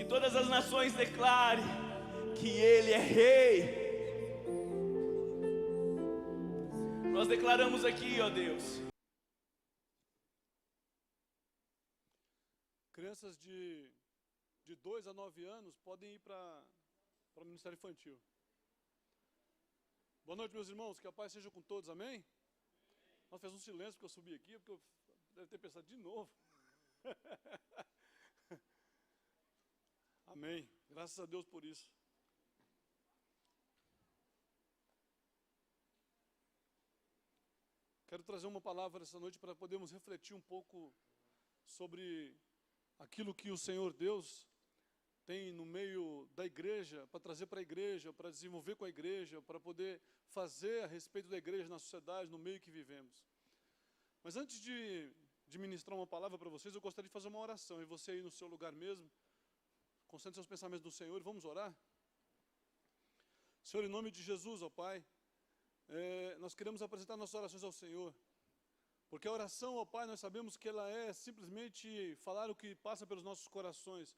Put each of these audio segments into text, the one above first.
todas as nações declarem que Ele é Rei. Nós declaramos aqui, ó Deus. Crianças de 2 a 9 anos podem ir para o Ministério Infantil. Boa noite, meus irmãos, que a paz seja com todos, amém? Nós fez um silêncio porque eu subi aqui, porque eu deve ter pensado de novo. Amém, graças a Deus por isso. Quero trazer uma palavra essa noite para podermos refletir um pouco sobre aquilo que o Senhor Deus tem no meio da igreja, para trazer para a igreja, para desenvolver com a igreja, para poder fazer a respeito da igreja na sociedade, no meio que vivemos. Mas antes de ministrar uma palavra para vocês, eu gostaria de fazer uma oração. E você aí no seu lugar mesmo, concentre seus pensamentos no Senhor e vamos orar? Senhor, em nome de Jesus, ó Pai, nós queremos apresentar nossas orações ao Senhor. Porque a oração, ó Pai, nós sabemos que ela é simplesmente falar o que passa pelos nossos corações.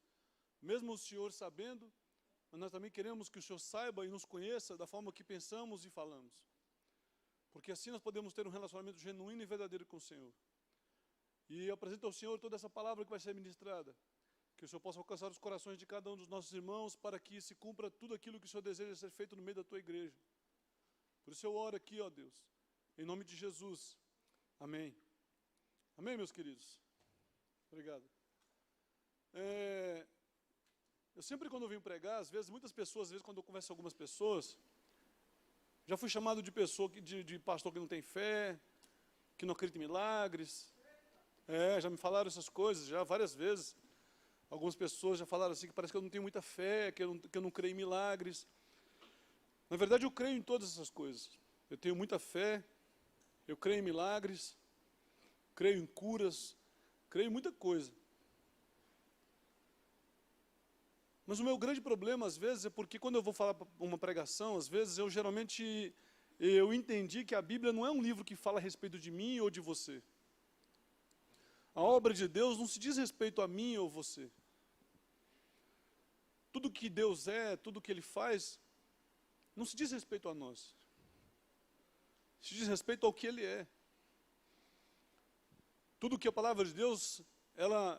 Mesmo o Senhor sabendo, mas nós também queremos que o Senhor saiba e nos conheça da forma que pensamos e falamos. Porque assim nós podemos ter um relacionamento genuíno e verdadeiro com o Senhor. E eu apresento ao Senhor toda essa palavra que vai ser ministrada. Que o Senhor possa alcançar os corações de cada um dos nossos irmãos para que se cumpra tudo aquilo que o Senhor deseja ser feito no meio da Tua igreja. Por isso eu oro aqui, ó Deus, em nome de Jesus. Amém. Amém, meus queridos? Obrigado. Eu sempre quando eu venho pregar, às vezes, muitas pessoas, às vezes quando eu converso com algumas pessoas, já fui chamado de pessoa, de pastor que não tem fé, que não acredita em milagres. Já me falaram essas coisas, já várias vezes. Algumas pessoas já falaram assim, que parece que eu não tenho muita fé, que eu não creio em milagres. Na verdade, eu creio em todas essas coisas. Eu tenho muita fé, eu creio em milagres, creio em curas, creio em muita coisa. Mas o meu grande problema, às vezes, é porque quando eu vou falar uma pregação, às vezes, eu entendi que a Bíblia não é um livro que fala a respeito de mim ou de você. A obra de Deus não se diz respeito a mim ou você. Tudo que Deus é, tudo que Ele faz, não se diz respeito a nós. Se diz respeito ao que Ele é. Tudo que a palavra de Deus, ela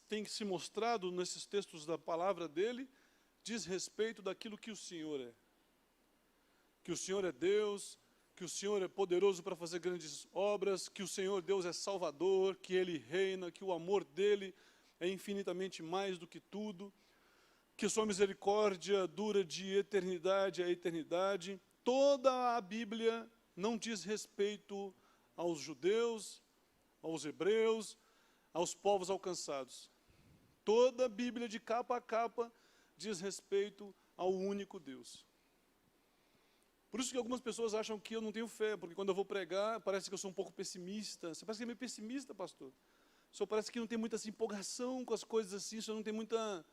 tem se mostrado nesses textos da palavra dEle, diz respeito daquilo que o Senhor é. Que o Senhor é Deus, que o Senhor é poderoso para fazer grandes obras, que o Senhor Deus é Salvador, que Ele reina, que o amor dEle é infinitamente mais do que tudo, que sua misericórdia dura de eternidade a eternidade. Toda a Bíblia não diz respeito aos judeus, aos hebreus, aos povos alcançados. Toda a Bíblia, de capa a capa, diz respeito ao único Deus. Por isso que algumas pessoas acham que eu não tenho fé, porque quando eu vou pregar, parece que eu sou um pouco pessimista. Você parece que é meio pessimista, pastor. O senhor parece que não tem muita assim, empolgação com as coisas assim, o senhor não tem muita...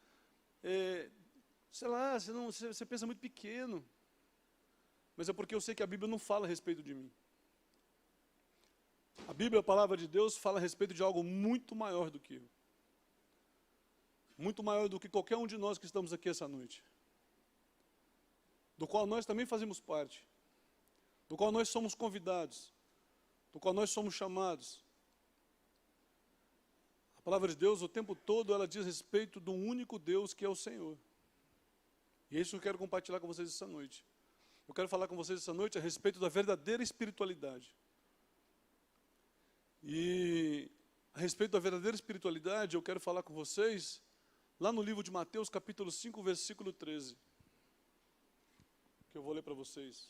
sei lá, você pensa muito pequeno. Mas é porque eu sei que a Bíblia não fala a respeito de mim. A Bíblia, a palavra de Deus, fala a respeito de algo muito maior do que eu. Muito maior do que qualquer um de nós que estamos aqui essa noite. Do qual nós também fazemos parte. Do qual nós somos convidados. Do qual nós somos chamados. A palavra de Deus, o tempo todo, ela diz respeito do único Deus que é o Senhor. E é isso que eu quero compartilhar com vocês essa noite. Eu quero falar com vocês essa noite a respeito da verdadeira espiritualidade. E a respeito da verdadeira espiritualidade, eu quero falar com vocês lá no livro de Mateus, capítulo 5, versículo 13. Que eu vou ler para vocês.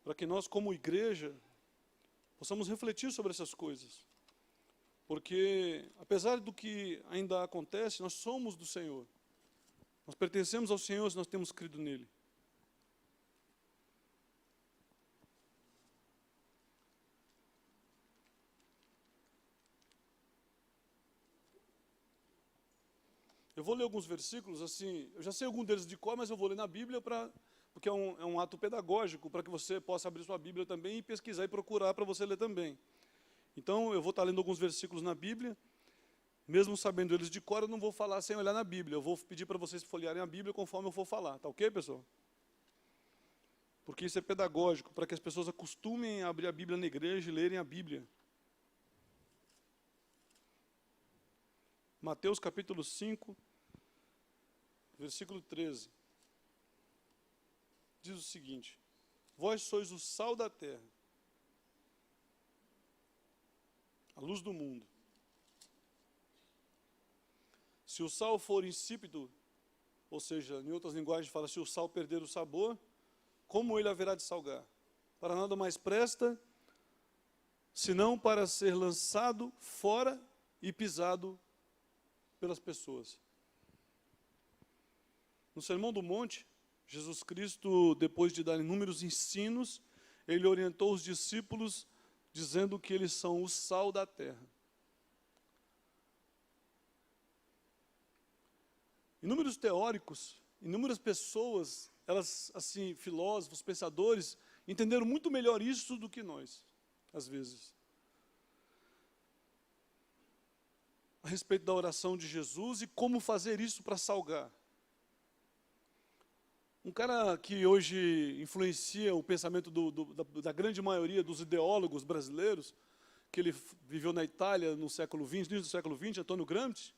Para que nós, como igreja, possamos refletir sobre essas coisas. Porque, apesar do que ainda acontece, nós somos do Senhor. Nós pertencemos ao Senhor se nós temos crido nele. Eu vou ler alguns versículos, assim, eu já sei algum deles de cor, mas eu vou ler na Bíblia, porque é um ato pedagógico, para que você possa abrir sua Bíblia também e pesquisar e procurar para você ler também. Então, eu vou estar lendo alguns versículos na Bíblia, mesmo sabendo eles de cor, eu não vou falar sem olhar na Bíblia. Eu vou pedir para vocês folhearem a Bíblia conforme eu for falar. Tá ok, pessoal? Porque isso é pedagógico, para que as pessoas acostumem a abrir a Bíblia na igreja e lerem a Bíblia. Mateus capítulo 5, versículo 13. Diz o seguinte: vós sois o sal da terra, a luz do mundo. Se o sal for insípido, ou seja, em outras linguagens fala, se o sal perder o sabor, como ele haverá de salgar? Para nada mais presta, senão para ser lançado fora e pisado pelas pessoas. No Sermão do Monte, Jesus Cristo, depois de dar inúmeros ensinos, ele orientou os discípulos dizendo que eles são o sal da terra. Inúmeros teóricos, inúmeras pessoas, elas, assim, filósofos, pensadores, entenderam muito melhor isso do que nós, às vezes. A respeito da oração de Jesus e como fazer isso para salgar. Um cara que hoje influencia o pensamento da grande maioria dos ideólogos brasileiros, que ele viveu na Itália no século XX, início do século XX, Antônio Gramsci,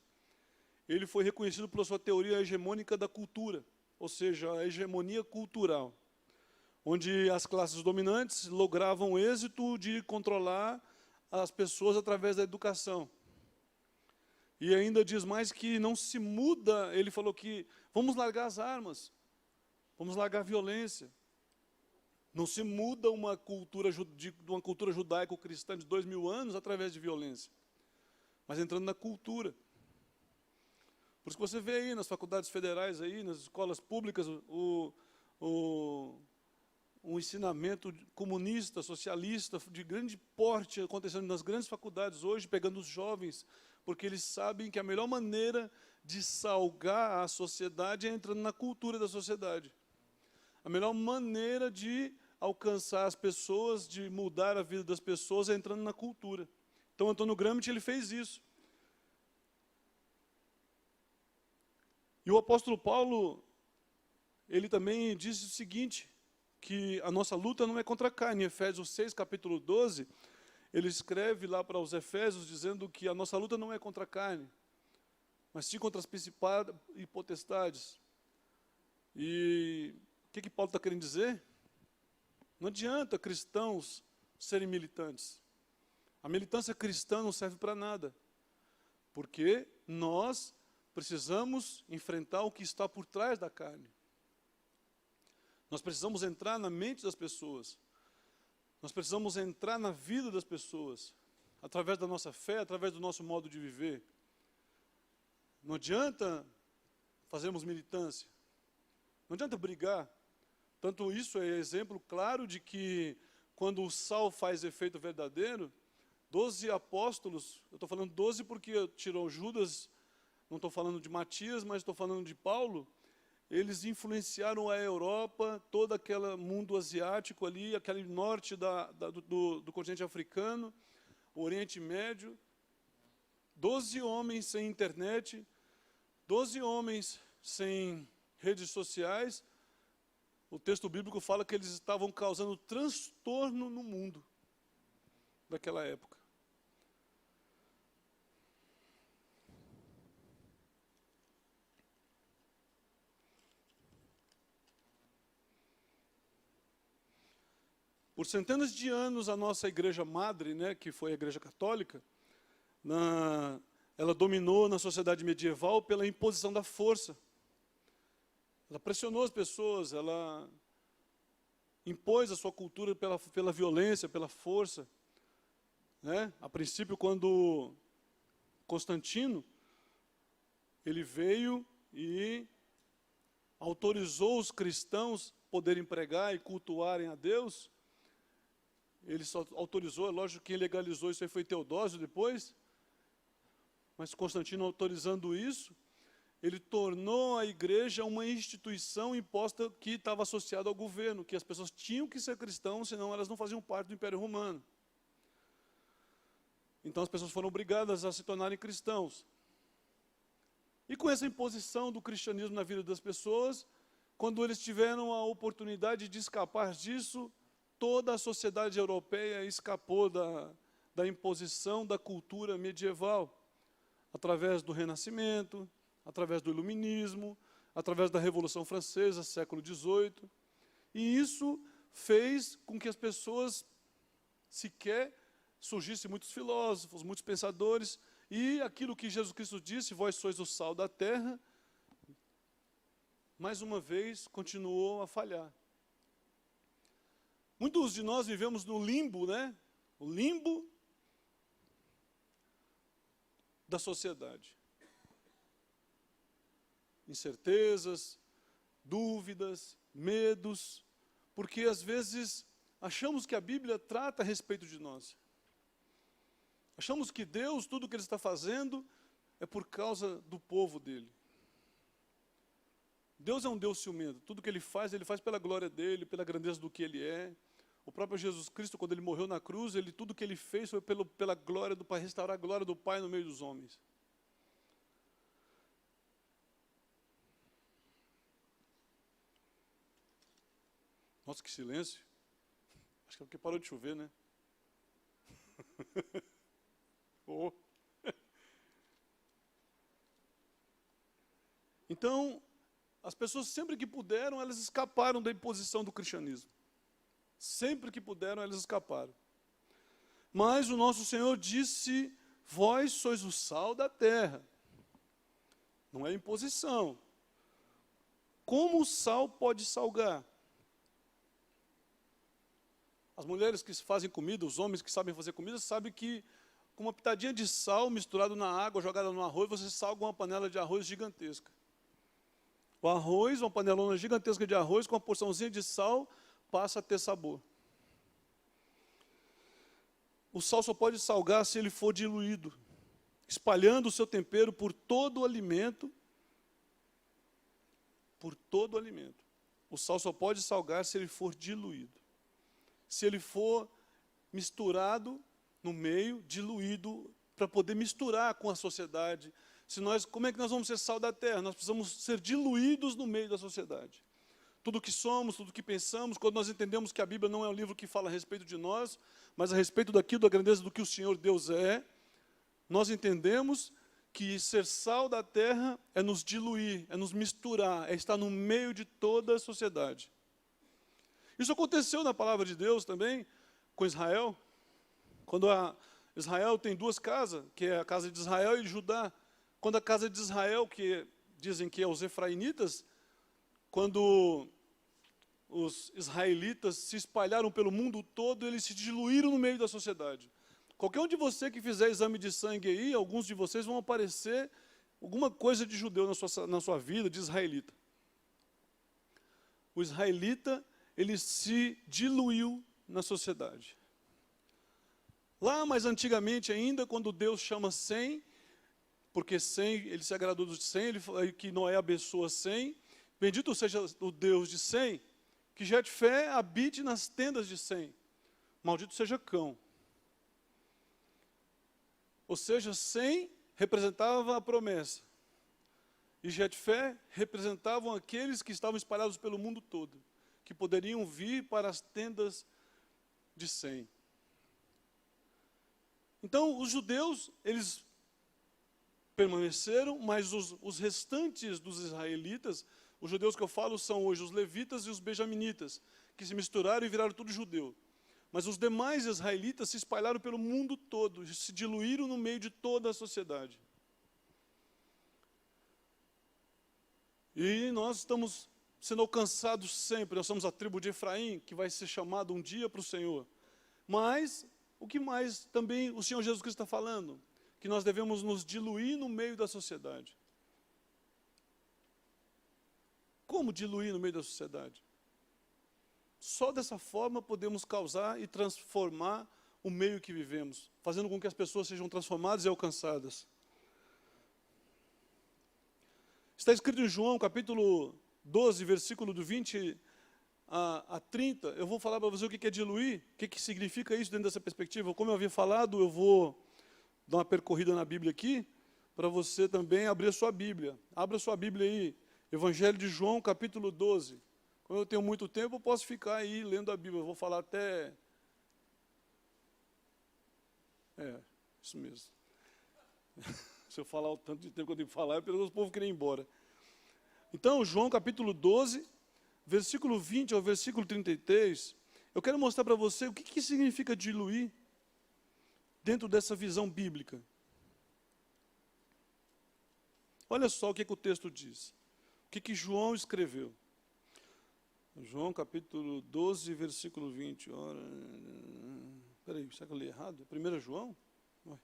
ele foi reconhecido pela sua teoria hegemônica da cultura, ou seja, a hegemonia cultural, onde as classes dominantes logravam êxito de controlar as pessoas através da educação. E ainda diz mais que não se muda, ele falou que vamos largar as armas, vamos largar a violência. Não se muda uma cultura judaico-cristã de 2000 anos através de violência, mas entrando na cultura. Por isso que você vê aí nas faculdades federais, aí, nas escolas públicas, um ensinamento comunista, socialista, de grande porte, acontecendo nas grandes faculdades hoje, pegando os jovens, porque eles sabem que a melhor maneira de salgar a sociedade é entrando na cultura da sociedade. A melhor maneira de alcançar as pessoas, de mudar a vida das pessoas, é entrando na cultura. Então, Antônio Gramsci, ele fez isso. E o apóstolo Paulo, ele também disse o seguinte, que a nossa luta não é contra a carne. Em Efésios 6, capítulo 12, ele escreve lá para os Efésios, dizendo que a nossa luta não é contra a carne, mas sim contra as principados e potestades. E o que Paulo está querendo dizer? Não adianta cristãos serem militantes. A militância cristã não serve para nada, porque nós precisamos enfrentar o que está por trás da carne. Nós precisamos entrar na mente das pessoas. Nós precisamos entrar na vida das pessoas, através da nossa fé, através do nosso modo de viver. Não adianta fazermos militância. Não adianta brigar. Tanto isso é exemplo claro de que, quando o sal faz efeito verdadeiro, 12 apóstolos, eu estou falando 12 porque tirou Judas, não estou falando de Matias, mas estou falando de Paulo, eles influenciaram a Europa, todo aquele mundo asiático ali, aquele norte do continente africano, o Oriente Médio. 12 homens sem internet, 12 homens sem redes sociais. O texto bíblico fala que eles estavam causando transtorno no mundo daquela época. Por centenas de anos, a nossa igreja madre, né, que foi a Igreja Católica, ela dominou na sociedade medieval pela imposição da força. Ela pressionou as pessoas, ela impôs a sua cultura pela violência, pela força. Né? A princípio, quando Constantino, ele veio e autorizou os cristãos poderem pregar e cultuarem a Deus. Ele só autorizou, é lógico que quem legalizou isso aí foi Teodósio depois, mas Constantino autorizando isso, ele tornou a igreja uma instituição imposta que estava associada ao governo, que as pessoas tinham que ser cristãos, senão elas não faziam parte do Império Romano. Então as pessoas foram obrigadas a se tornarem cristãos. E com essa imposição do cristianismo na vida das pessoas, quando eles tiveram a oportunidade de escapar disso, toda a sociedade europeia escapou da imposição da cultura medieval, através do Renascimento, através do Iluminismo, através da Revolução Francesa, século XVIII. E isso fez com que as pessoas sequer surgissem muitos filósofos, muitos pensadores, e aquilo que Jesus Cristo disse, vós sois o sal da terra, mais uma vez continuou a falhar. Muitos de nós vivemos no limbo, né? O limbo da sociedade. Incertezas, dúvidas, medos, porque às vezes achamos que a Bíblia trata a respeito de nós. Achamos que Deus, tudo o que Ele está fazendo, é por causa do povo dEle. Deus é um Deus ciumento. Tudo que Ele faz pela glória dEle, pela grandeza do que Ele é. O próprio Jesus Cristo, quando Ele morreu na cruz, tudo que Ele fez foi pela glória do Pai, restaurar a glória do Pai no meio dos homens. Nossa, que silêncio. Acho que é porque parou de chover, né? Oh. Então, as pessoas sempre que puderam, elas escaparam da imposição do cristianismo. Sempre que puderam, elas escaparam. Mas o nosso Senhor disse, vós sois o sal da terra. Não é imposição. Como o sal pode salgar? As mulheres que fazem comida, os homens que sabem fazer comida, sabem que com uma pitadinha de sal misturado na água, jogada no arroz, você salga uma panela de arroz gigantesca. O arroz, uma panelona gigantesca de arroz, com uma porçãozinha de sal, passa a ter sabor. O sal só pode salgar se ele for diluído, espalhando o seu tempero por todo o alimento. Por todo o alimento. O sal só pode salgar se ele for diluído. Se ele for misturado no meio, diluído, para poder misturar com a sociedade. Como é que nós vamos ser sal da terra? Nós precisamos ser diluídos no meio da sociedade. Tudo que somos, tudo que pensamos, quando nós entendemos que a Bíblia não é um livro que fala a respeito de nós, mas a respeito daquilo, da grandeza do que o Senhor Deus é, nós entendemos que ser sal da terra é nos diluir, é nos misturar, é estar no meio de toda a sociedade. Isso aconteceu na palavra de Deus também, com Israel, quando Israel tem duas casas, que é a casa de Israel e de Judá. Quando a casa de Israel, que dizem que é os efraimitas, quando os israelitas se espalharam pelo mundo todo, eles se diluíram no meio da sociedade. Qualquer um de vocês que fizer exame de sangue aí, alguns de vocês vão aparecer alguma coisa de judeu na sua vida, de israelita. O israelita, ele se diluiu na sociedade. Lá mais antigamente ainda, quando Deus chama Sem, porque Sem, ele se agradou de Sem, ele falou que Noé abençoa Sem, bendito seja o Deus de Sem, que Jefté habite nas tendas de Sem, maldito seja Cão. Ou seja, Sem representava a promessa, e Jefté representavam aqueles que estavam espalhados pelo mundo todo, que poderiam vir para as tendas de Sem. Então, os judeus, eles permaneceram, mas os restantes dos israelitas, os judeus que eu falo são hoje os levitas e os benjaminitas, que se misturaram e viraram tudo judeu. Mas os demais israelitas se espalharam pelo mundo todo, se diluíram no meio de toda a sociedade. E nós estamos sendo alcançados sempre, nós somos a tribo de Efraim, que vai ser chamado um dia para o Senhor. Mas o que mais também o Senhor Jesus Cristo está falando? Que nós devemos nos diluir no meio da sociedade. Como diluir no meio da sociedade? Só dessa forma podemos causar e transformar o meio que vivemos, fazendo com que as pessoas sejam transformadas e alcançadas. Está escrito em João, capítulo 12, versículo do 20 a 30, eu vou falar para você o que é diluir, o que significa isso dentro dessa perspectiva. Como eu havia falado, eu vou dar uma percorrida na Bíblia aqui, para você também abrir a sua Bíblia. Abra a sua Bíblia aí, Evangelho de João, capítulo 12. Quando eu tenho muito tempo, eu posso ficar aí lendo a Bíblia. Eu vou falar até... isso mesmo. Se eu falar o tanto de tempo que eu tenho que falar, é pelo povo querer ir embora. Então, João capítulo 12, versículo 20 ao versículo 33, eu quero mostrar para você o que significa diluir dentro dessa visão bíblica. Olha só o que o texto diz. O que João escreveu. João capítulo 12, versículo 20. Peraí, será que eu li errado? 1 João? Ué.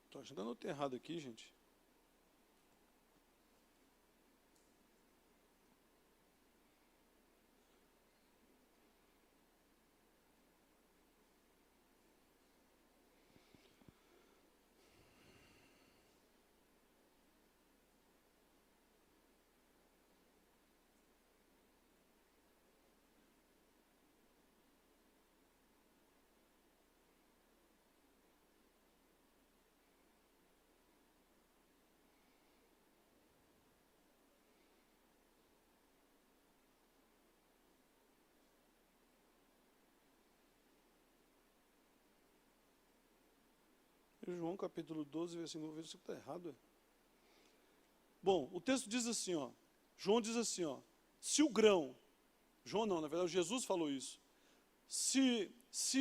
Estou achando que eu anotei errado aqui, gente. João capítulo 12, versículo está errado. Bom, o texto diz assim, ó. João diz assim, ó. Se o grão, João não, na verdade Jesus falou isso. Se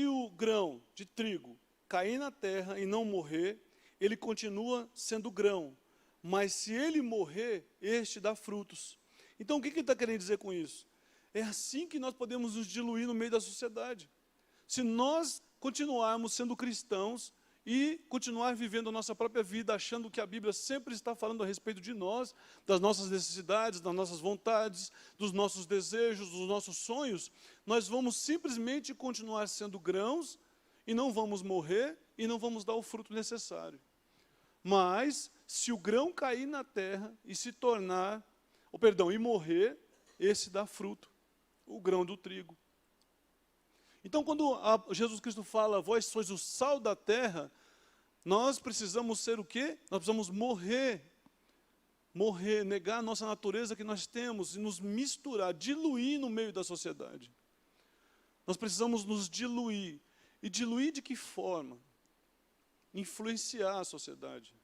o grão de trigo cair na terra e não morrer, ele continua sendo grão. Mas se ele morrer, este dá frutos. Então o que ele está querendo dizer com isso? É assim que nós podemos nos diluir no meio da sociedade. Se nós continuarmos sendo cristãos e continuar vivendo a nossa própria vida, achando que a Bíblia sempre está falando a respeito de nós, das nossas necessidades, das nossas vontades, dos nossos desejos, dos nossos sonhos, nós vamos simplesmente continuar sendo grãos e não vamos morrer e não vamos dar o fruto necessário. Mas, se o grão cair na terra e se tornar, e morrer, esse dá fruto, o grão do trigo. Então, quando Jesus Cristo fala, vós sois o sal da terra, nós precisamos ser o quê? Nós precisamos morrer, negar a nossa natureza que nós temos e nos misturar, diluir no meio da sociedade. Nós precisamos nos diluir. E diluir de que forma? Influenciar a sociedade.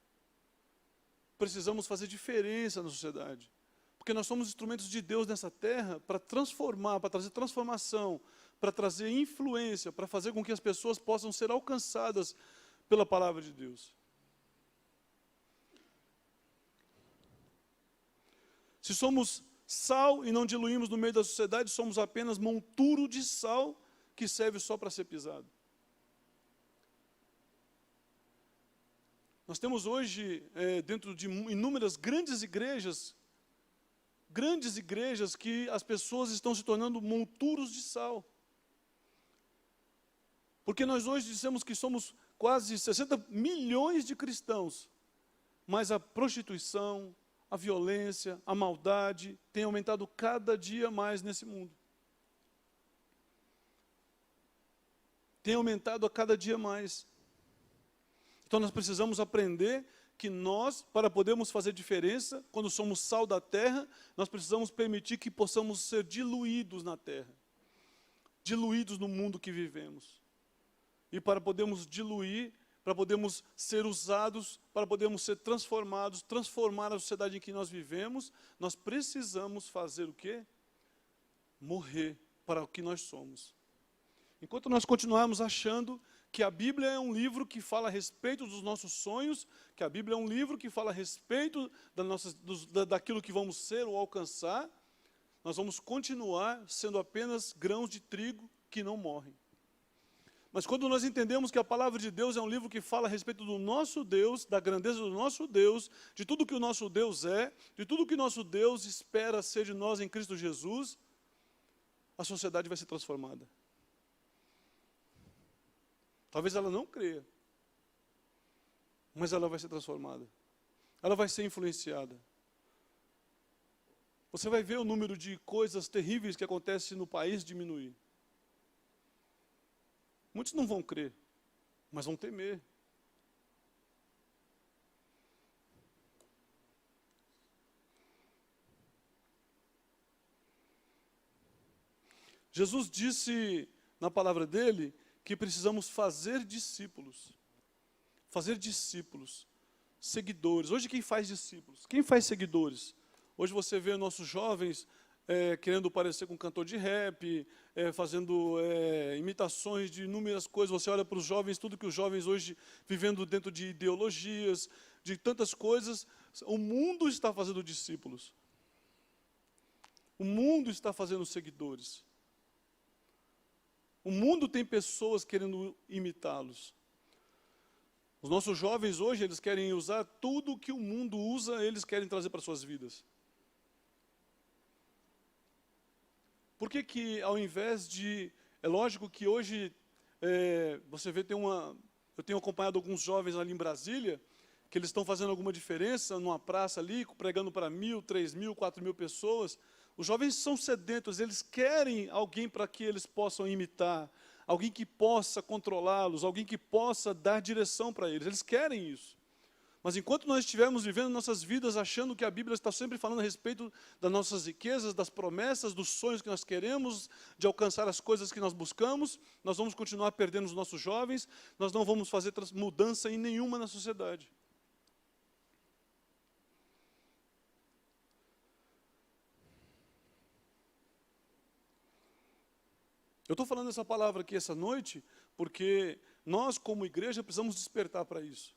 Precisamos fazer diferença na sociedade. Porque nós somos instrumentos de Deus nessa terra para transformar, para trazer transformação, para trazer influência, para fazer com que as pessoas possam ser alcançadas pela palavra de Deus. Se somos sal e não diluímos no meio da sociedade, somos apenas monturo de sal que serve só para ser pisado. Nós temos hoje, dentro de inúmeras grandes igrejas que as pessoas estão se tornando monturos de sal. Porque nós hoje dizemos que somos quase 60 milhões de cristãos, mas a prostituição, a violência, a maldade tem aumentado cada dia mais nesse mundo. Tem aumentado a cada dia mais. Então nós precisamos aprender que nós, para podermos fazer diferença, quando somos sal da terra, nós precisamos permitir que possamos ser diluídos na terra, diluídos no mundo que vivemos. E para podermos diluir, para podermos ser usados, para podermos ser transformados, transformar a sociedade em que nós vivemos, nós precisamos fazer o quê? Morrer para o que nós somos. Enquanto nós continuarmos achando que a Bíblia é um livro que fala a respeito dos nossos sonhos, que a Bíblia é um livro que fala a respeito daquilo que vamos ser ou alcançar, nós vamos continuar sendo apenas grãos de trigo que não morrem. Mas quando nós entendemos que a palavra de Deus é um livro que fala a respeito do nosso Deus, da grandeza do nosso Deus, de tudo que o nosso Deus é, de tudo que o nosso Deus espera ser de nós em Cristo Jesus, a sociedade vai ser transformada. Talvez ela não creia. mas ela vai ser transformada. Ela vai ser influenciada. Você vai ver o número de coisas terríveis que acontecem no país diminuir. Muitos não vão crer, mas vão temer. Jesus disse na palavra dele que precisamos fazer discípulos. Fazer discípulos, seguidores. Hoje quem faz discípulos? Quem faz seguidores? Hoje você vê nossos jovens querendo parecer com um cantor de rap, fazendo imitações de inúmeras coisas. Você olha para os jovens, tudo que os jovens hoje vivendo dentro de ideologias, de tantas coisas. O mundo está fazendo discípulos. O mundo está fazendo seguidores. O mundo tem pessoas querendo imitá-los. Os nossos jovens hoje, eles querem usar tudo que o mundo usa, eles querem trazer para suas vidas. Por que ao invés de... É lógico que hoje, você vê, eu tenho acompanhado alguns jovens ali em Brasília, que eles estão fazendo alguma diferença numa praça ali, pregando para 1.000, 3.000, 4.000 pessoas. Os jovens são sedentos, eles querem alguém para que eles possam imitar, alguém que possa controlá-los, alguém que possa dar direção para eles. Eles querem isso. Mas enquanto nós estivermos vivendo nossas vidas achando que a Bíblia está sempre falando a respeito das nossas riquezas, das promessas, dos sonhos que nós queremos, de alcançar as coisas que nós buscamos, nós vamos continuar perdendo os nossos jovens, nós não vamos fazer mudança em nenhuma na sociedade. Eu estou falando essa palavra aqui essa noite porque nós, como igreja, precisamos despertar para isso.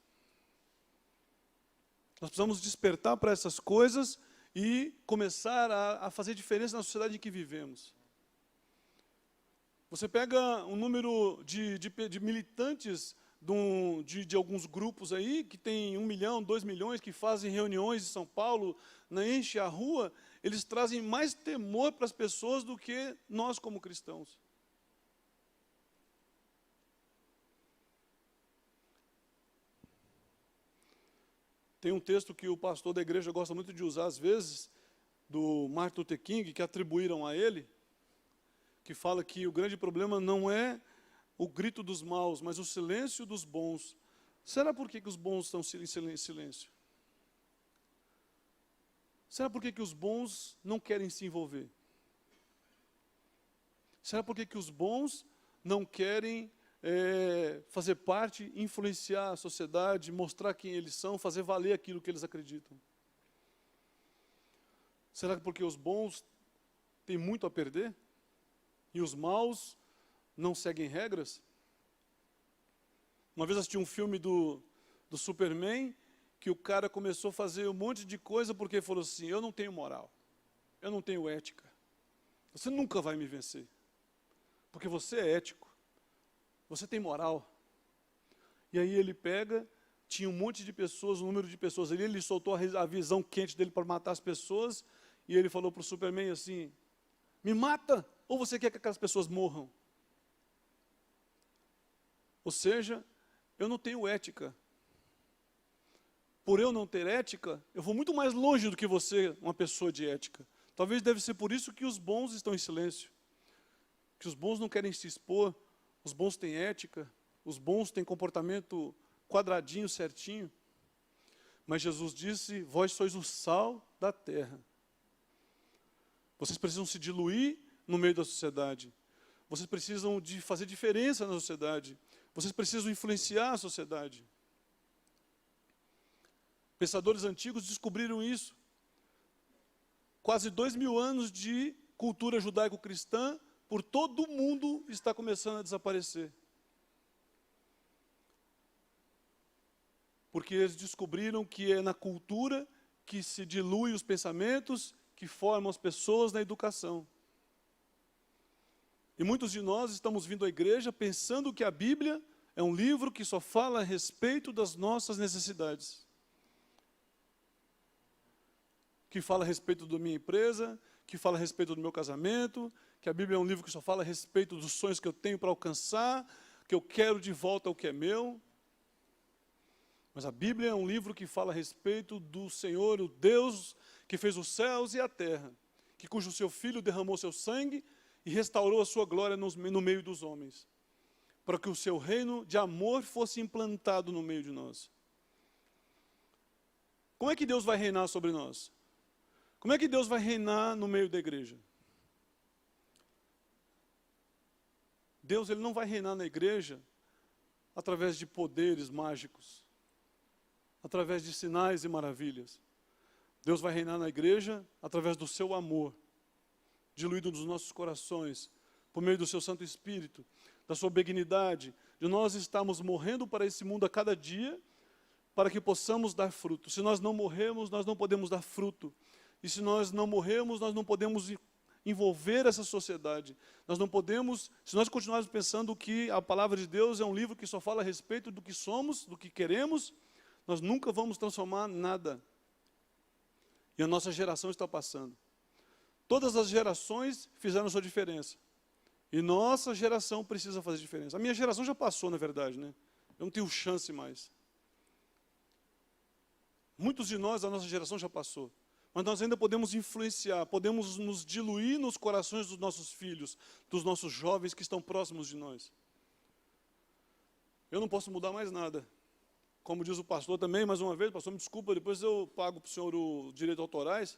Nós precisamos despertar para essas coisas e começar a fazer diferença na sociedade em que vivemos. Você pega um número de militantes de alguns grupos aí, que tem 1 milhão, 2 milhões, que fazem reuniões em São Paulo, enche a rua, eles trazem mais temor para as pessoas do que nós como cristãos. Tem um texto que o pastor da igreja gosta muito de usar às vezes, do Martin Luther King, que atribuíram a ele, que fala que o grande problema não é o grito dos maus, mas o silêncio dos bons. Será por que os bons estão em silêncio? Será por que os bons não querem se envolver? Será por que os bons não querem fazer parte, influenciar a sociedade, mostrar quem eles são, fazer valer aquilo que eles acreditam? Será que porque os bons têm muito a perder? E os maus não seguem regras? Uma vez assisti um filme do Superman, que o cara começou a fazer um monte de coisa porque falou assim: eu não tenho moral, eu não tenho ética, você nunca vai me vencer, porque você é ético, você tem moral. E aí ele pega, tinha um monte de pessoas, um número de pessoas ali, ele soltou a visão quente dele para matar as pessoas, e ele falou para o Superman assim: me mata, ou você quer que aquelas pessoas morram? Ou seja, eu não tenho ética. Por eu não ter ética, eu vou muito mais longe do que você, uma pessoa de ética. Talvez deve ser por isso que os bons estão em silêncio, que os bons não querem se expor. Os bons têm ética, os bons têm comportamento quadradinho, certinho. Mas Jesus disse: vós sois o sal da terra. Vocês precisam se diluir no meio da sociedade. Vocês precisam de fazer diferença na sociedade. Vocês precisam influenciar a sociedade. Pensadores antigos descobriram isso. Quase 2.000 anos de cultura judaico-cristã, por todo o mundo, está começando a desaparecer. Porque eles descobriram que é na cultura que se dilui os pensamentos, que formam as pessoas na educação. E muitos de nós estamos vindo à igreja pensando que a Bíblia é um livro que só fala a respeito das nossas necessidades. Que fala a respeito da minha empresa, que fala a respeito do meu casamento, que a Bíblia é um livro que só fala a respeito dos sonhos que eu tenho para alcançar, que eu quero de volta ao que é meu. Mas a Bíblia é um livro que fala a respeito do Senhor, o Deus que fez os céus e a terra, que cujo seu Filho derramou seu sangue e restaurou a sua glória no meio dos homens, para que o seu reino de amor fosse implantado no meio de nós. Como é que Deus vai reinar sobre nós? Como é que Deus vai reinar no meio da igreja? Deus, ele não vai reinar na igreja através de poderes mágicos, através de sinais e maravilhas. Deus vai reinar na igreja através do seu amor, diluído nos nossos corações, por meio do seu Santo Espírito, da sua benignidade, de nós estarmos morrendo para esse mundo a cada dia, para que possamos dar fruto. Se nós não morrermos, nós não podemos dar fruto. E se nós não morrermos, nós não podemos envolver essa sociedade. Nós não podemos, se nós continuarmos pensando que a palavra de Deus é um livro que só fala a respeito do que somos, do que queremos, nós nunca vamos transformar nada. E a nossa geração está passando. Todas as gerações fizeram sua diferença. E nossa geração precisa fazer diferença. A minha geração já passou, na verdade, né? Eu não tenho chance mais. Muitos de nós, a nossa geração já passou. Mas nós ainda podemos influenciar, podemos nos diluir nos corações dos nossos filhos, dos nossos jovens que estão próximos de nós. Eu não posso mudar mais nada. Como diz o pastor também, mais uma vez, pastor, me desculpa, depois eu pago para o senhor os direitos autorais.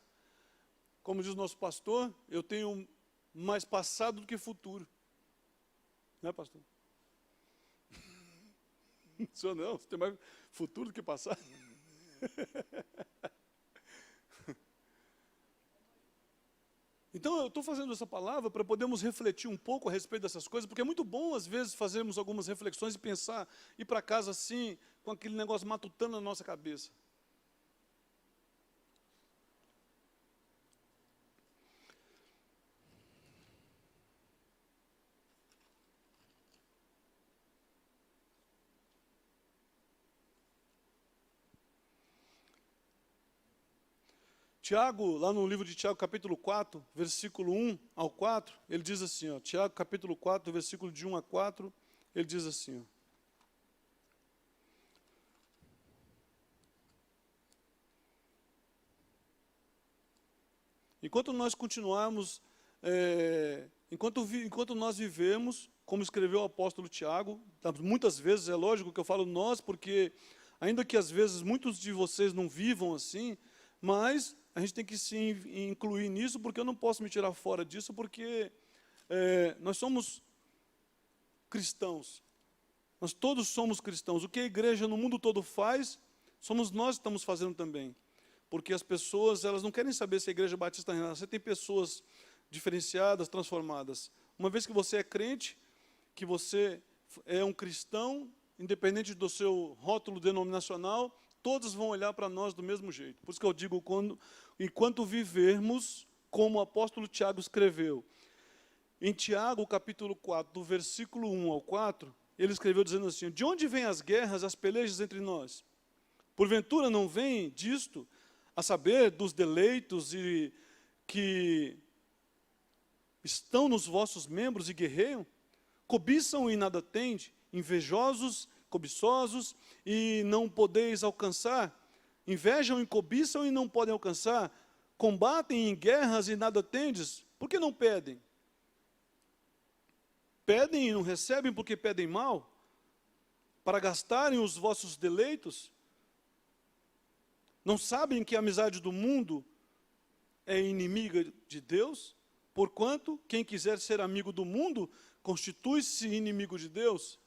Como diz o nosso pastor, eu tenho mais passado do que futuro. Não é, pastor? O senhor não, você tem mais futuro do que passado. Então, eu estou fazendo essa palavra para podermos refletir um pouco a respeito dessas coisas, porque é muito bom, às vezes, fazermos algumas reflexões e pensar, ir para casa assim, com aquele negócio matutando na nossa cabeça. Tiago, lá no livro de Tiago, capítulo 4, versículo 1 ao 4, ele diz assim, ó, Tiago, capítulo 4, versículo de 1 a 4, ele diz assim, ó, enquanto nós continuarmos, enquanto nós vivemos, como escreveu o apóstolo Tiago, muitas vezes, é lógico que eu falo nós, porque ainda que às vezes muitos de vocês não vivam assim, mas a gente tem que se incluir nisso, porque eu não posso me tirar fora disso, porque nós somos cristãos. Nós todos somos cristãos. O que a igreja no mundo todo faz, somos nós que estamos fazendo também. Porque as pessoas, elas não querem saber se a igreja batista renasce. Você tem pessoas diferenciadas, transformadas. Uma vez que você é crente, que você é um cristão, independente do seu rótulo denominacional, todos vão olhar para nós do mesmo jeito. Por isso que eu digo, enquanto vivermos, como o apóstolo Tiago escreveu, em Tiago, capítulo 4, do versículo 1 ao 4, ele escreveu dizendo assim, de onde vêm as guerras, as pelejas entre nós? Porventura não vem disto, a saber, dos deleitos e que estão nos vossos membros e guerreiam? Cobiçam e nada tende, invejosos, cobiçosos e não podeis alcançar, invejam e cobiçam e não podem alcançar, combatem em guerras e nada tendes, por que não pedem? Pedem e não recebem porque pedem mal, para gastarem os vossos deleitos? Não sabem que a amizade do mundo é inimiga de Deus? Porquanto, quem quiser ser amigo do mundo, constitui-se inimigo de Deus.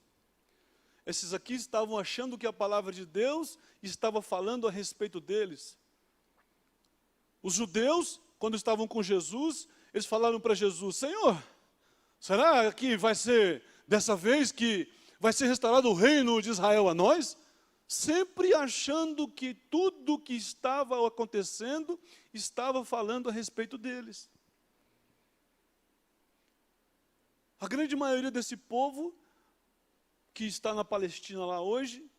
Esses aqui estavam achando que a palavra de Deus estava falando a respeito deles. Os judeus, quando estavam com Jesus, eles falaram para Jesus, Senhor, será que vai ser dessa vez que vai ser restaurado o reino de Israel a nós? Sempre achando que tudo que estava acontecendo estava falando a respeito deles. A grande maioria desse povo que está na Palestina lá hoje,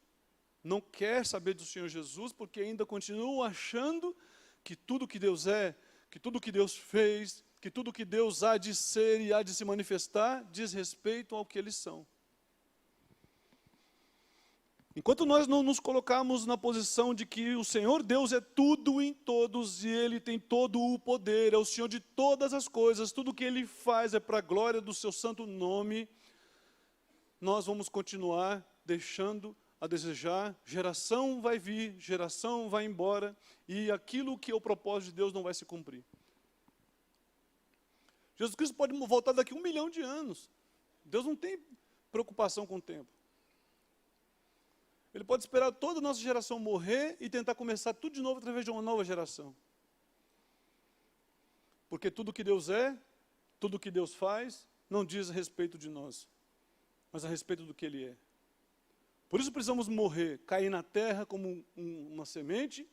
não quer saber do Senhor Jesus, porque ainda continuam achando que tudo que Deus é, que tudo que Deus fez, que tudo que Deus há de ser e há de se manifestar, diz respeito ao que eles são. Enquanto nós não nos colocarmos na posição de que o Senhor Deus é tudo em todos e Ele tem todo o poder, é o Senhor de todas as coisas, tudo que Ele faz é para a glória do seu santo nome, nós vamos continuar deixando a desejar, geração vai vir, geração vai embora, e aquilo que é o propósito de Deus não vai se cumprir. Jesus Cristo pode voltar daqui 1 milhão de anos. Deus não tem preocupação com o tempo. Ele pode esperar toda a nossa geração morrer e tentar começar tudo de novo através de uma nova geração. Porque tudo que Deus é, tudo que Deus faz, não diz a respeito de nós, mas a respeito do que Ele é. Por isso precisamos morrer, cair na terra como uma semente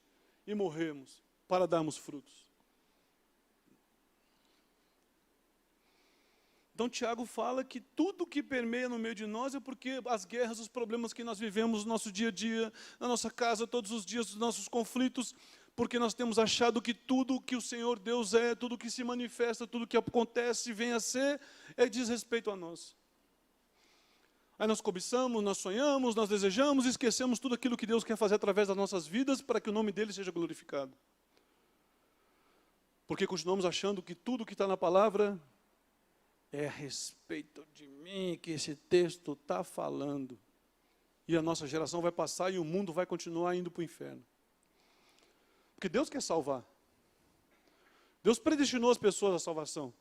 e morrermos para darmos frutos. Então Tiago fala que tudo que permeia no meio de nós é porque as guerras, os problemas que nós vivemos no nosso dia a dia, na nossa casa, todos os dias, os nossos conflitos, porque nós temos achado que tudo que o Senhor Deus é, tudo que se manifesta, tudo que acontece, vem a ser, diz respeito a nós. Aí nós cobiçamos, nós sonhamos, nós desejamos e esquecemos tudo aquilo que Deus quer fazer através das nossas vidas para que o nome dEle seja glorificado. Porque continuamos achando que tudo que está na palavra é a respeito de mim que esse texto está falando. E a nossa geração vai passar e o mundo vai continuar indo para o inferno. Porque Deus quer salvar. Deus predestinou as pessoas à salvação.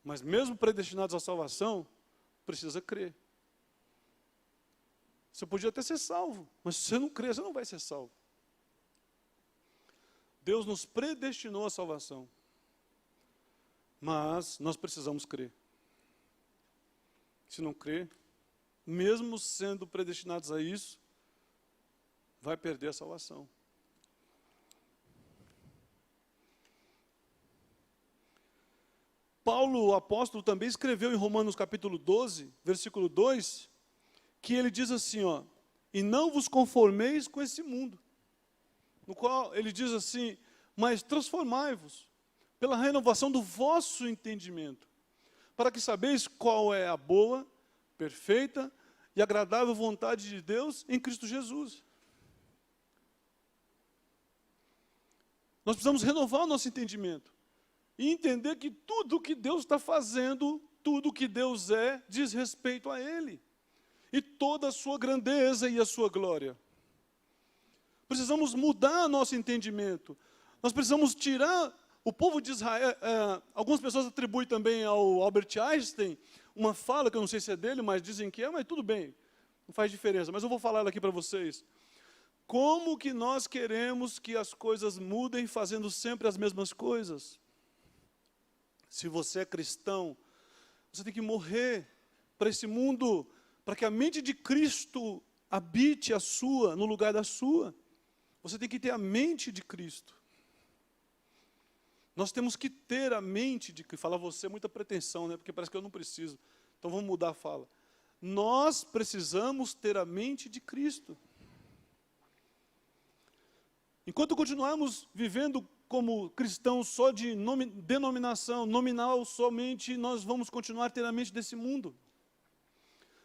Mas mesmo predestinados à salvação, precisa crer. Você podia até ser salvo, mas se você não crer, você não vai ser salvo. Deus nos predestinou à salvação. Mas nós precisamos crer. Se não crer, mesmo sendo predestinados a isso, vai perder a salvação. Paulo, o apóstolo, também escreveu em Romanos capítulo 12, versículo 2, que ele diz assim, ó, e não vos conformeis com esse mundo. No qual ele diz assim, mas transformai-vos pela renovação do vosso entendimento, para que sabeis qual é a boa, perfeita e agradável vontade de Deus em Cristo Jesus. Nós precisamos renovar o nosso entendimento e entender que tudo que Deus está fazendo, tudo que Deus é, diz respeito a Ele. E toda a sua grandeza e a sua glória. Precisamos mudar nosso entendimento. Nós precisamos tirar... O povo de Israel, algumas pessoas atribuem também ao Albert Einstein uma fala, que eu não sei se é dele, mas dizem que é, mas tudo bem, não faz diferença. Mas eu vou falar ela aqui para vocês. Como que nós queremos que as coisas mudem fazendo sempre as mesmas coisas? Se você é cristão, você tem que morrer para esse mundo, para que a mente de Cristo habite a sua, no lugar da sua. Você tem que ter a mente de Cristo. Nós temos que ter a mente de Cristo. Falar você é muita pretensão, né? Porque parece que eu não preciso. Então vamos mudar a fala. Nós precisamos ter a mente de Cristo. Enquanto continuarmos vivendo como cristãos só de denominação, nominal somente, nós vamos continuar a ter a mente desse mundo.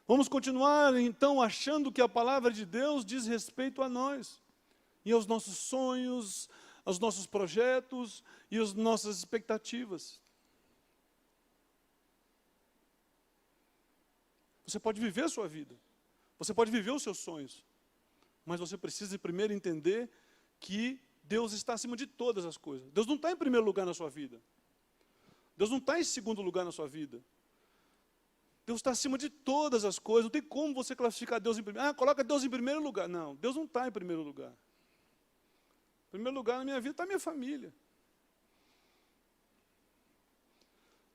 Vamos continuar, então, achando que a palavra de Deus diz respeito a nós. E aos nossos sonhos, aos nossos projetos e às nossas expectativas. Você pode viver a sua vida. Você pode viver os seus sonhos. Mas você precisa primeiro entender que Deus está acima de todas as coisas. Deus não está em primeiro lugar na sua vida. Deus não está em segundo lugar na sua vida. Deus está acima de todas as coisas. Não tem como você classificar Deus em primeiro. Coloca Deus em primeiro lugar. Não, Deus não está em primeiro lugar. Em primeiro lugar na minha vida está a minha família.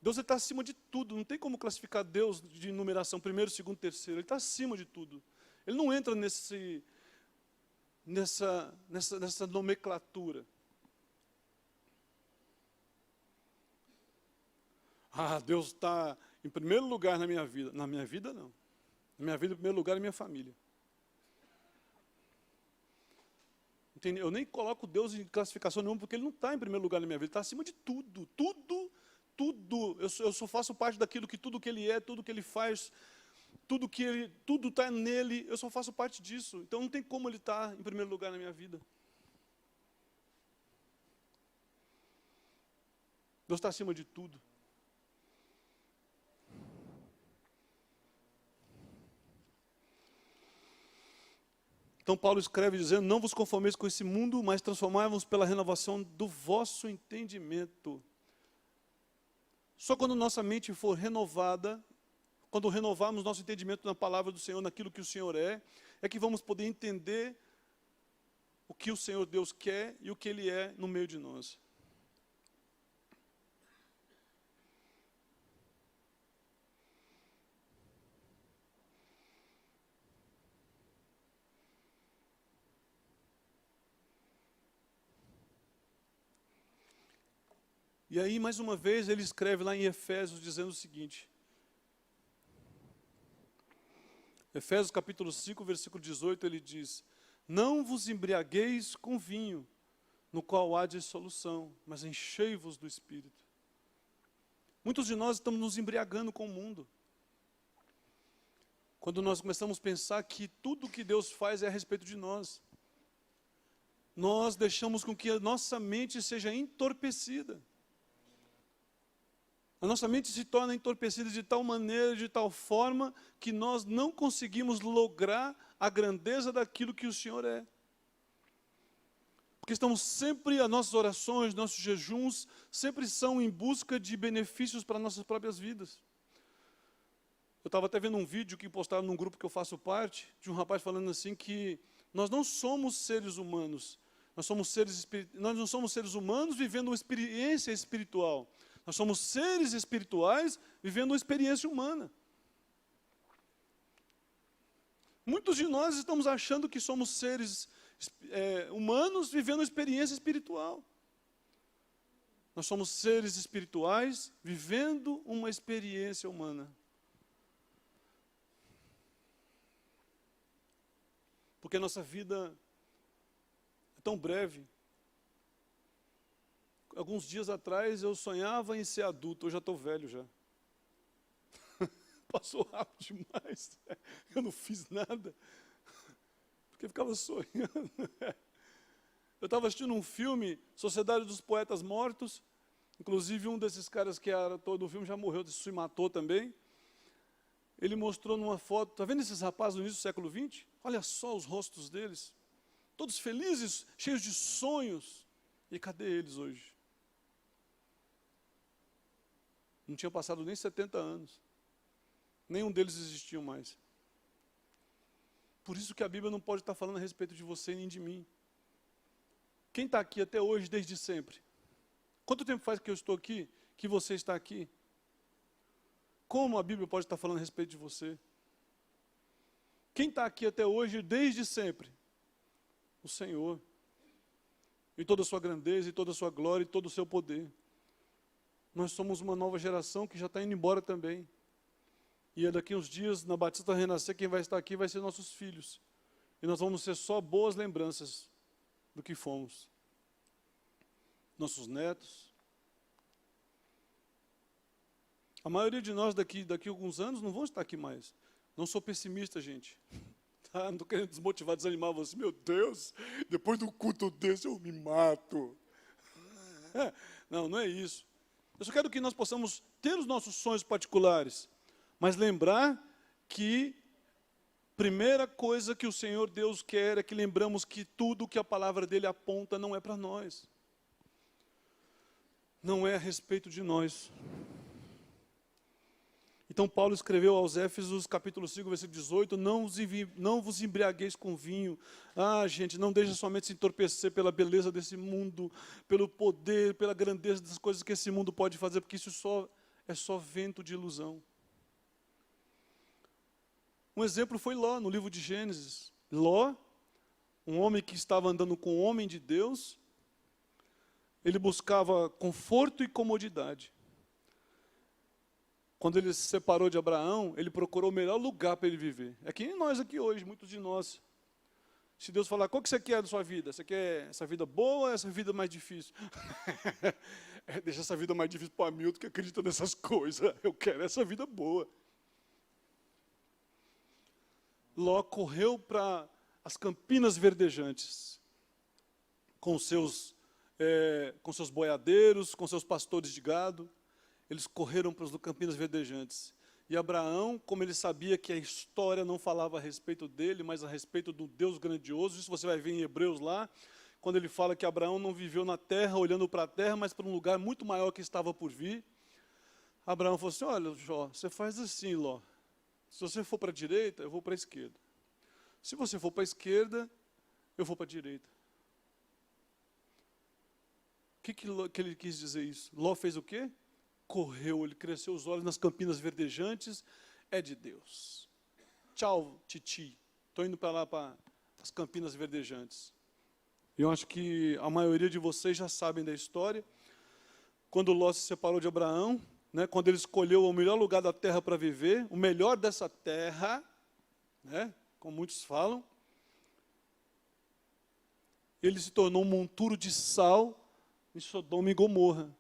Deus está acima de tudo. Não tem como classificar Deus de numeração, primeiro, segundo, terceiro. Ele está acima de tudo. Ele não entra nessa nomenclatura. Deus está em primeiro lugar na minha vida. Na minha vida, não. Na minha vida, em primeiro lugar, é minha família. Entendeu? Eu nem coloco Deus em classificação nenhuma, porque Ele não está em primeiro lugar na minha vida. Ele está acima de tudo. Tudo. Eu só faço parte daquilo que tudo que Ele é, tudo que Ele faz. tudo está nele, eu só faço parte disso. Então não tem como ele estar em primeiro lugar na minha vida. Deus está acima de tudo. Então Paulo escreve dizendo, não vos conformeis com esse mundo, mas transformai-vos pela renovação do vosso entendimento. Só quando nossa mente for renovada, quando renovarmos nosso entendimento na palavra do Senhor, naquilo que o Senhor é que vamos poder entender o que o Senhor Deus quer e o que Ele é no meio de nós. E aí, mais uma vez, ele escreve lá em Efésios, dizendo o seguinte. Efésios capítulo 5, versículo 18, ele diz, não vos embriagueis com vinho, no qual há dissolução, mas enchei-vos do Espírito. Muitos de nós estamos nos embriagando com o mundo. Quando nós começamos a pensar que tudo que Deus faz é a respeito de nós. Nós deixamos com que a nossa mente seja entorpecida. A nossa mente se torna entorpecida de tal maneira, de tal forma, que nós não conseguimos lograr a grandeza daquilo que o Senhor é. Porque estamos sempre, as nossas orações, nossos jejuns, sempre são em busca de benefícios para nossas próprias vidas. Eu estava até vendo um vídeo que postaram num grupo que eu faço parte, de um rapaz falando assim que nós não somos seres humanos, nós não somos seres humanos vivendo uma experiência espiritual. Nós somos seres espirituais vivendo uma experiência humana. Muitos de nós estamos achando que somos seres humanos vivendo uma experiência espiritual. Nós somos seres espirituais vivendo uma experiência humana. Porque a nossa vida é tão breve. Alguns dias atrás eu sonhava em ser adulto, eu já estou velho já. Passou rápido demais. Eu não fiz nada. Porque ficava sonhando. Eu estava assistindo um filme, Sociedade dos Poetas Mortos. Inclusive um desses caras que era ator do filme já morreu, se matou também. Ele mostrou numa foto, está vendo esses rapazes no início do século XX? Olha só os rostos deles. Todos felizes, cheios de sonhos. E cadê eles hoje? Não tinha passado nem 70 anos. Nenhum deles existia mais. Por isso que a Bíblia não pode estar falando a respeito de você nem de mim. Quem está aqui até hoje, desde sempre? Quanto tempo faz que eu estou aqui, que você está aqui? Como a Bíblia pode estar falando a respeito de você? Quem está aqui até hoje, desde sempre? O Senhor. Em toda a sua grandeza, em toda a sua glória, e todo o seu poder. Nós somos uma nova geração que já está indo embora também. E daqui uns dias, na Batista Renascer, quem vai estar aqui vai ser nossos filhos. E nós vamos ser só boas lembranças do que fomos. Nossos netos. A maioria de nós daqui a alguns anos não vão estar aqui mais. Não sou pessimista, gente. Tá? Não estou querendo desmotivar, desanimar você. Meu Deus, depois do culto desse eu me mato. Não, não é isso. Eu só quero que nós possamos ter os nossos sonhos particulares, mas lembrar que primeira coisa que o Senhor Deus quer é que lembramos que tudo que a palavra dele aponta não é para nós. Não é a respeito de nós. Então Paulo escreveu aos Éfesos, capítulo 5, versículo 18, não vos embriagueis com vinho. Ah, gente, não deixe sua mente se entorpecer pela beleza desse mundo, pelo poder, pela grandeza das coisas que esse mundo pode fazer, porque isso é só vento de ilusão. Um exemplo foi Ló, no livro de Gênesis. Ló, um homem que estava andando com o homem de Deus, ele buscava conforto e comodidade. Quando ele se separou de Abraão, ele procurou o melhor lugar para ele viver. É que nem nós aqui hoje, muitos de nós. Se Deus falar, qual que você quer da sua vida? Você quer essa vida boa ou essa vida mais difícil? Deixa essa vida mais difícil para o Hamilton, que acredita nessas coisas. Eu quero essa vida boa. Ló correu para as campinas verdejantes, com seus boiadeiros, com seus pastores de gado. Eles correram para as campinas verdejantes. E Abraão, como ele sabia que a história não falava a respeito dele, mas a respeito do Deus grandioso, isso você vai ver em Hebreus lá, quando ele fala que Abraão não viveu na terra, olhando para a terra, mas para um lugar muito maior que estava por vir. Abraão falou assim, olha, Jó, você faz assim, Ló. Se você for para a direita, eu vou para a esquerda. Se você for para a esquerda, eu vou para a direita. O que ele quis dizer isso? Ló fez o quê? Correu, ele cresceu os olhos nas campinas verdejantes, é de Deus. Tchau, titi. Estou indo para lá, para as campinas verdejantes. Eu acho que a maioria de vocês já sabem da história. Quando Ló se separou de Abraão, né, quando ele escolheu o melhor lugar da terra para viver, o melhor dessa terra, né, como muitos falam, ele se tornou um monturo de sal em Sodoma e Gomorra,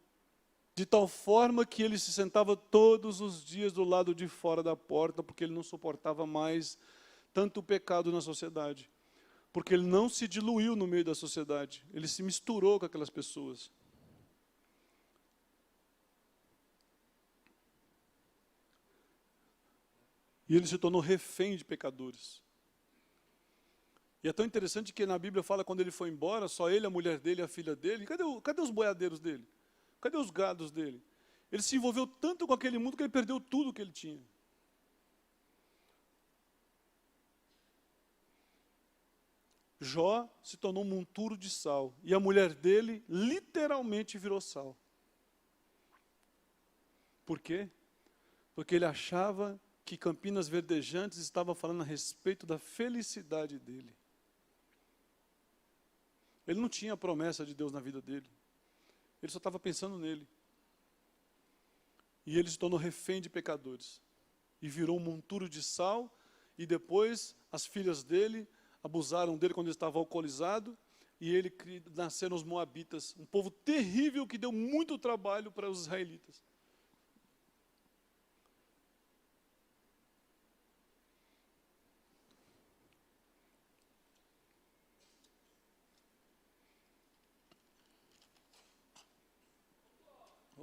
de tal forma que ele se sentava todos os dias do lado de fora da porta, porque ele não suportava mais tanto pecado na sociedade, porque ele não se diluiu no meio da sociedade, ele se misturou com aquelas pessoas. E ele se tornou refém de pecadores. E é tão interessante que na Bíblia fala, quando ele foi embora, só ele, a mulher dele e a filha dele. Cadê os boiadeiros dele? Cadê os gados dele? Ele se envolveu tanto com aquele mundo que ele perdeu tudo que ele tinha. Jó se tornou um monturo de sal. E a mulher dele literalmente virou sal. Por quê? Porque ele achava que Campinas Verdejantes estava falando a respeito da felicidade dele. Ele não tinha a promessa de Deus na vida dele. Ele só estava pensando nele. E ele se tornou refém de pecadores. E virou um monturo de sal. E depois as filhas dele abusaram dele quando ele estava alcoolizado. E ele nasceram os moabitas. Um povo terrível que deu muito trabalho para os israelitas.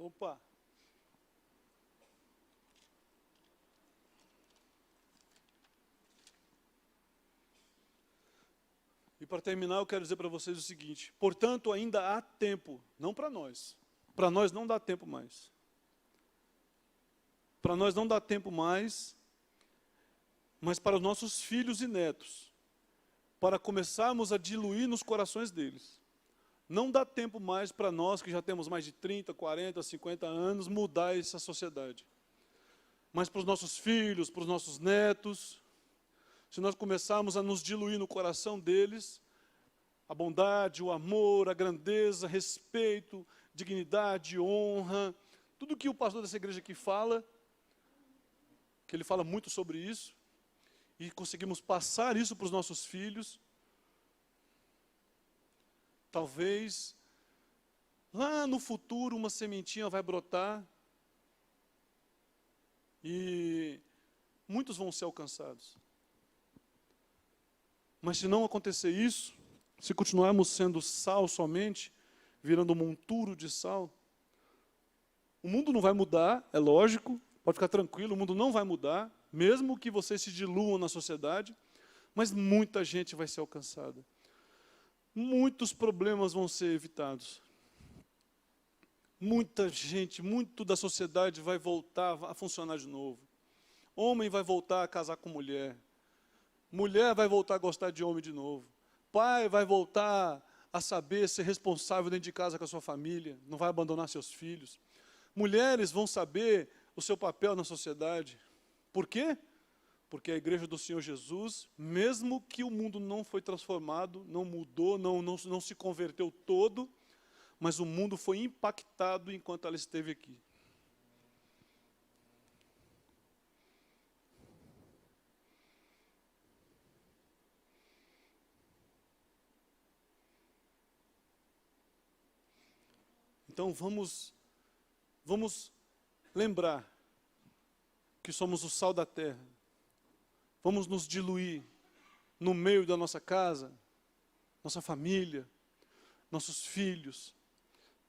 Opa! E para terminar, eu quero dizer para vocês o seguinte: portanto, ainda há tempo, não para nós. Para nós não dá tempo mais. Para nós não dá tempo mais, mas para os nossos filhos e netos, para começarmos a diluir nos corações deles. Não dá tempo mais para nós, que já temos mais de 30, 40, 50 anos, mudar essa sociedade. Mas para os nossos filhos, para os nossos netos, se nós começarmos a nos diluir no coração deles, a bondade, o amor, a grandeza, respeito, dignidade, honra, tudo que o pastor dessa igreja aqui fala, que ele fala muito sobre isso, e conseguimos passar isso para os nossos filhos, talvez, lá no futuro, uma sementinha vai brotar e muitos vão ser alcançados. Mas se não acontecer isso, se continuarmos sendo sal somente, virando um monturo de sal, o mundo não vai mudar, é lógico, pode ficar tranquilo, o mundo não vai mudar, mesmo que vocês se diluam na sociedade, mas muita gente vai ser alcançada. Muitos problemas vão ser evitados. Muita gente, muito da sociedade vai voltar a funcionar de novo. Homem vai voltar a casar com mulher. Mulher vai voltar a gostar de homem de novo. Pai vai voltar a saber ser responsável dentro de casa com a sua família. Não vai abandonar seus filhos. Mulheres vão saber o seu papel na sociedade. Por quê? Porque a igreja do Senhor Jesus, mesmo que o mundo não foi transformado, não mudou, não se converteu todo, mas o mundo foi impactado enquanto ela esteve aqui. Então vamos lembrar que somos o sal da terra. vamos nos diluir no meio da nossa casa, nossa família, nossos filhos,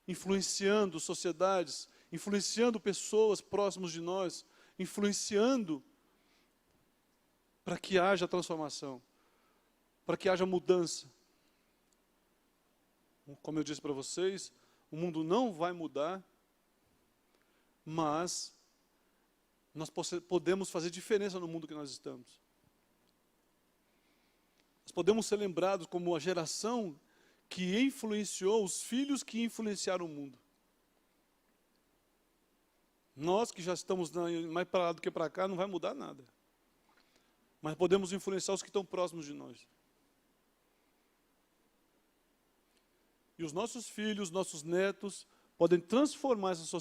influenciando sociedades, influenciando pessoas próximas de nós, influenciando para que haja transformação, para que haja mudança. Como eu disse para vocês, o mundo não vai mudar, mas nós podemos fazer diferença no mundo que nós estamos. Nós podemos ser lembrados como a geração que influenciou os filhos que influenciaram o mundo. Nós que já estamos mais para lá do que para cá, não vai mudar nada. Mas podemos influenciar os que estão próximos de nós. E os nossos filhos, nossos netos, podem transformar essa sociedade.